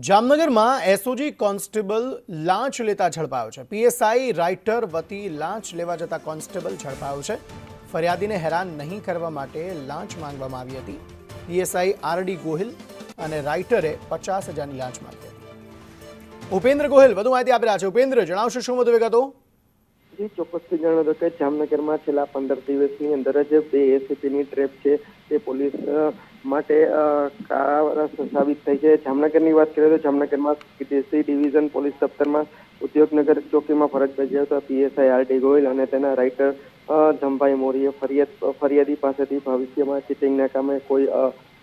જામનગરમાં SOG constable લાંચ લેતા ઝડપાયો છે। પીએસઆઈ રાઇટર વતી લાંચ લેવા જતા કોન્સ્ટેબલ ઝડપાયો છે। ફરિયાદીને હેરાન નહીં કરવા માટે લાંચ માંગવામાં આવી હતી। પીએસઆઈ આરડી ગોહિલ અને રાઇટરે 50,000ની લાંચ માંગી હતી। ઉપેન્દ્ર ગોહિલ વધુ માહિતી આપી રહ્યા છે। ઉપેન્દ્ર, જણાવશો શું વધુ વિગતો? ચોક્કસથી જણાવી દો કે જામનગરમાં છેલ્લા 15 દિવસની અંદર જ 2 એસીપીની ટ્રેપ છે તે પોલીસ માટે સાબિત થઈ છે। જામનગરની વાત કરીએ તો જામનગરમાં સી ડિવિઝન પોલીસ દફતરમાં ઉદ્યોગનગર ચોકીમાં ફરજ બજાવતા પીએસઆઈ આરડી ગોહિલ અને તેના રાઇટર જમભાઈ મોરીએ ફરિયાદી પાસેથી ભવિષ્યમાં ચીટિંગના કામે કોઈ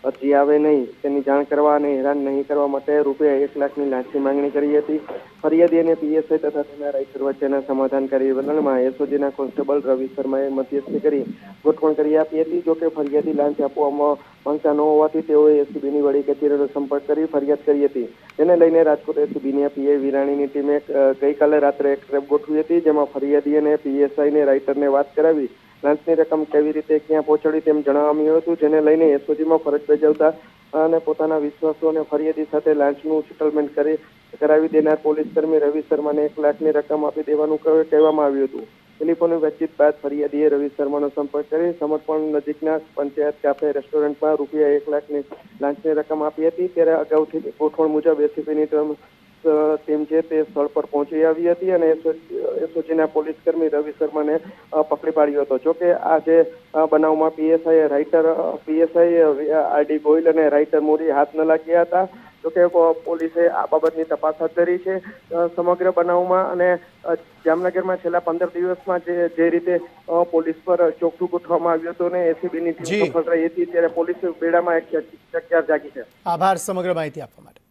અરજી આવે નહીં તેની જાણ કરવા અને હેરાન નહીં કરવા માટે રૂપિયા 1 લાખની લાંચની માંગણી કરી હતી। ફરિયાદી અને પીએસઆઈ તથા તેના રાઇટર વચ્ચેના સમાધાનકારી બદલમાં એસઓજીના કોન્સ્ટેબલ રવિ શર્માએ મધ્યસ્થી કરી ગોઠવણ કરી આપી હતી। જોકે ફરિયાદી લાંચ આપવામાં માંગતા ન હોવાથી તેઓએ એસીબીની વડી કચેરીનો સંપર્ક કરી ફરિયાદ કરી હતી। તેને લઈને રાજકોટ એસીબીની પીઆઈ વિરાણીની ટીમે ગઈકાલે રાત્રે એક ટ્રેપ ગોઠવી હતી, જેમાં ફરિયાદી અને પીએસઆઈને રાઇટરને વાત કરાવી લાંચની રકમ કેવી રીતે ક્યાં પહોંચાડી તેમ જણાવવામાં હતું, જેને લઈને એસઓજીમાં ફરજ બજાવતા અને પોતાના વિશ્વાસુ અને ફરિયાદી સાથે લાંચનું સેટલમેન્ટ કરાવી દેનાર પોલીસ કર્મી રવિ શર્માને 1 લાખની રકમ આપી દેવાનું કહેવામાં આવ્યું હતું। ટેલિફોનની વાતચીત બાદ ફરિયાદીએ રવિ શર્માનો સંપર્ક કરી સમર્પણ નજીકના પંચાયત કાફે રેસ્ટોરન્ટમાં રૂપિયા 1 લાખની લાંચની રકમ આપી હતી। ત્યારે અગાઉથી ગોઠવણ મુજબ એસીપીની ટીમ છે તે સ્થળ પર પહોંચી આવી હતી અને એસઓજીના પોલીસ કર્મી રવિ શર્માને પકડી પાડ્યો હતો। જોકે આ જે બનાવમાં પીએસઆઈ આરડી ગોહિલ અને રાઇટર મોરી હાથ ન લાગ્યા હતા। જોકે પોલીસે આ બાબતની તપાસ હાથ ધરી છે સમગ્ર બનાવમાં। અને જામનગરમાં છેલ્લા 15 દિવસમાં જે રીતે પોલીસ પર ચોકઠું ગોઠવવામાં આવ્યું હતું અને એસીબીની ટીમ સફળ રહી હતી, ત્યારે પોલીસ બેડામાં એક ચકચાર જાગી છે। આભાર સમગ્ર માહિતી આપવા માટે।